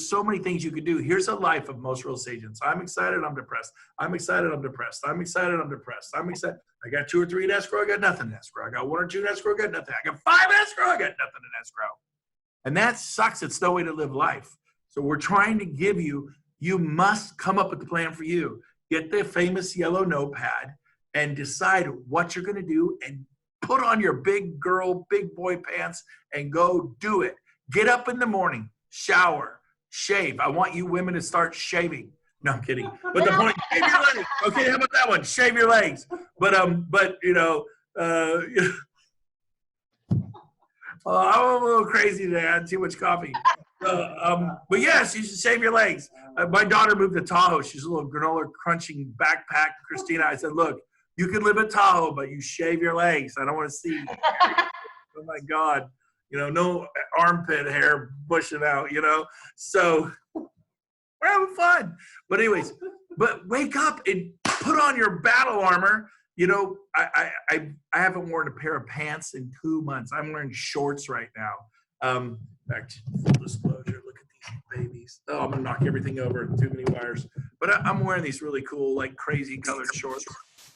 so many things you could do. Here's a life of most real estate agents. I'm excited, I'm depressed. I'm excited, I'm depressed. I'm excited, I'm depressed. I'm excited. I got 2 or 3 in escrow, I got nothing in escrow. I got 1 or 2 in escrow, I got nothing. I got 5 in escrow, I got nothing in escrow. And that sucks. It's no way to live life. So we're trying to give you must come up with the plan for you. Get the famous yellow notepad and decide what you're going to do and put on your big girl, big boy pants and go do it. Get up in the morning, shower, shave. I want you women to start shaving. No, I'm kidding. But the point, shave your legs. Okay, how about that one? Shave your legs. But you know, I'm a little crazy today. I had too much coffee. But yes, you should shave your legs. My daughter moved to Tahoe. She's a little granola crunching backpack. Christina, I said, look, you can live in Tahoe, but you shave your legs. I don't want to see. Oh my God. You know, no armpit hair bushing out, you know. So we're having fun. But anyways, but wake up and put on your battle armor. You know, I haven't worn a pair of pants in 2 months. I'm wearing shorts right now. Back to full disclosure, look at these babies. Oh, I'm gonna knock everything over, too many wires. But I'm wearing these really cool, like crazy colored shorts,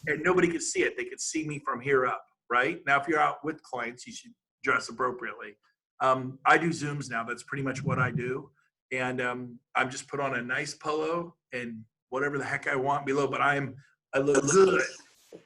and nobody could see it. They could see me from here up, right? Now, if you're out with clients, you should dress appropriately. I do Zooms now. That's pretty much what I do. And I'm just put on a nice polo and whatever the heck I want below, but I look good.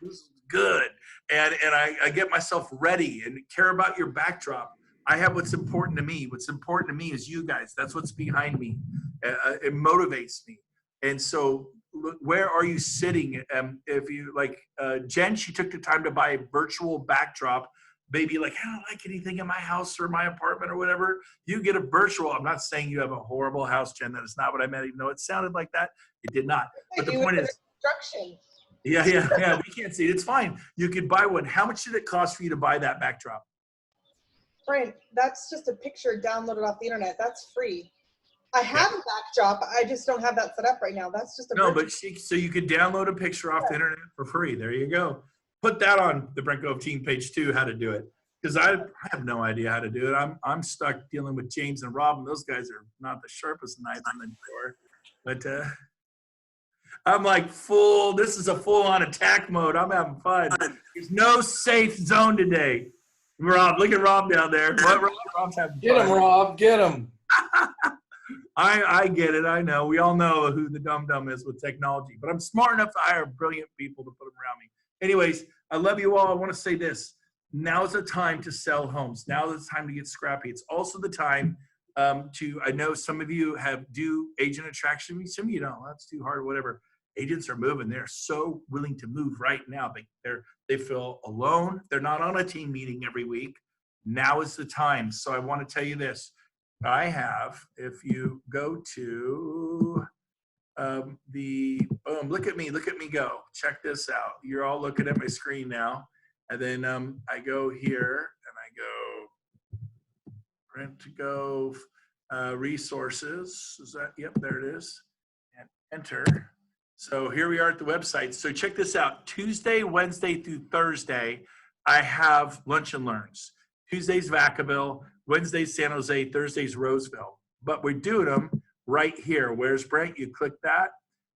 This is good. And I get myself ready and care about your backdrop. I have what's important to me. What's important to me is you guys. That's what's behind me. It motivates me. And so look, where are you sitting? If you like Jen, she took the time to buy a virtual backdrop. Maybe like, I don't like anything in my house or my apartment or whatever. You get a virtual. I'm not saying you have a horrible house, Jen. That is not what I meant, even though it sounded like that. It did not. But the point is, yeah, we can't see it. It's fine. You could buy one. How much did it cost for you to buy that backdrop? Brent, that's just a picture downloaded off the internet. That's free. I have a backdrop. I just don't have that set up right now. That's just a so you could download a picture off the internet for free. There you go. Put that on the Brent Gove team page too, how to do it. Because I have no idea how to do it. I'm stuck dealing with James and Rob, and those guys are not the sharpest knives in the drawer. But I'm like this is a full-on attack mode. I'm having fun. There's no safe zone today. Rob, look at Rob down there. Rob's having fun. Get him, Rob. Get him. I get it. I know. We all know who the dum-dum is with technology. But I'm smart enough to hire brilliant people to put them around me. Anyways, I love you all. I want to say this. Now is the time to sell homes. Now is the time to get scrappy. It's also the time I know some of you do agent attraction. Some of you don't. That's too hard or whatever. Agents are moving. They're so willing to move right now. They feel alone. They're not on a team meeting every week. Now is the time. So I want to tell you this. I have, if you go to look at me go. Check this out. You're all looking at my screen now. And then I go here and I go Brent Gove. resources. Is that, yep, there it is. And enter. So here we are at the website. So check this out. Tuesday, Wednesday through Thursday, I have Lunch and Learns. Tuesday's Vacaville, Wednesday's San Jose, Thursday's Roseville. But we're doing them right here. Where's Brent? You click that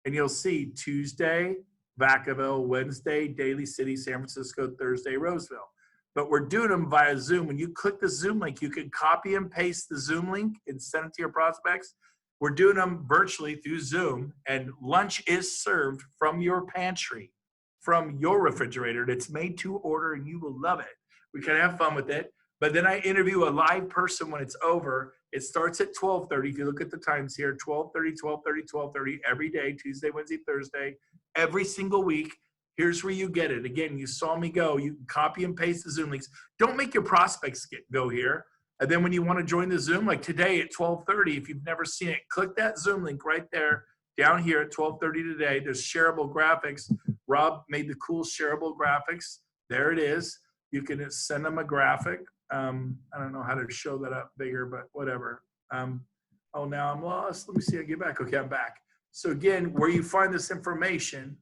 and you'll see Tuesday, Vacaville, Wednesday, Daly City, San Francisco, Thursday, Roseville. But we're doing them via Zoom. When you click the Zoom link, you can copy and paste the Zoom link and send it to your prospects. We're doing them virtually through Zoom, and lunch is served from your pantry, from your refrigerator. It's made to order, and you will love it. We can have fun with it. But then I interview a live person when it's over. It starts at 12:30. If you look at the times here, 12:30, 12:30, 12:30, every day, Tuesday, Wednesday, Thursday, every single week. Here's where you get it. Again, you saw me go. You can copy and paste the Zoom links. Don't make your prospects go here. And then when you want to join the Zoom, like today at 12:30, if you've never seen it, click that Zoom link right there down here at 12:30 today. There's shareable graphics. Rob made the cool shareable graphics. There it is. You can send them a graphic. I don't know how to show that up bigger, but whatever. Oh, now I'm lost. Let me see. I get back. Okay, I'm back. So again, where you find this information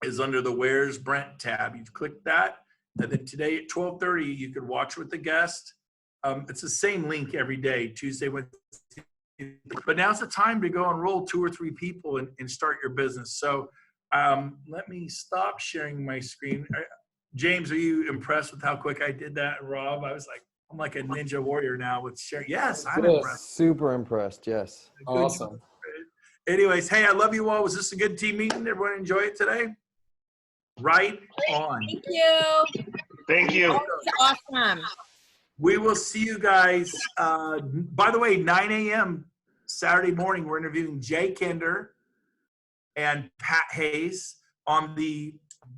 is under the Where's Brent tab. You click that, and then today at 12:30, you can watch with the guest. It's the same link every day, Tuesday, Wednesday. But now's the time to go enroll 2 or 3 people and start your business. So let me stop sharing my screen. James, are you impressed with how quick I did that? Rob, I'm like a ninja warrior now with sharing. Yes, I'm impressed. Super impressed, yes. Awesome. Anyways, hey, I love you all. Was this a good team meeting? Everyone enjoy it today? Right on. Thank you. Thank you. Awesome. We will see you guys. By the way, 9 a.m. Saturday morning, we're interviewing Jay Kinder and Pat Hayes on the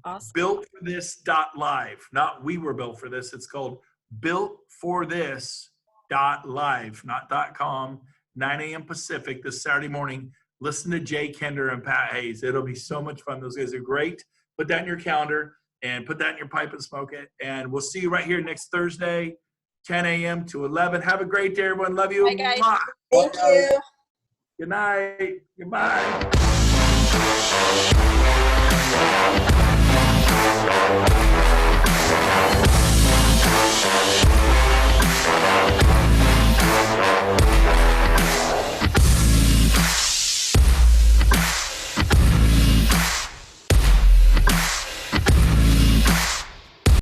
builtforthis.live. Not we were built for this. It's called builtforthis.live, not .com, 9 a.m. Pacific this Saturday morning. Listen to Jay Kinder and Pat Hayes. It'll be so much fun. Those guys are great. Put that in your calendar and put that in your pipe and smoke it. And we'll see you right here next Thursday, 10 a.m. to 11. Have a great day, everyone. Love you. Bye, guys. Mwah. Thank you. Good night. Goodbye.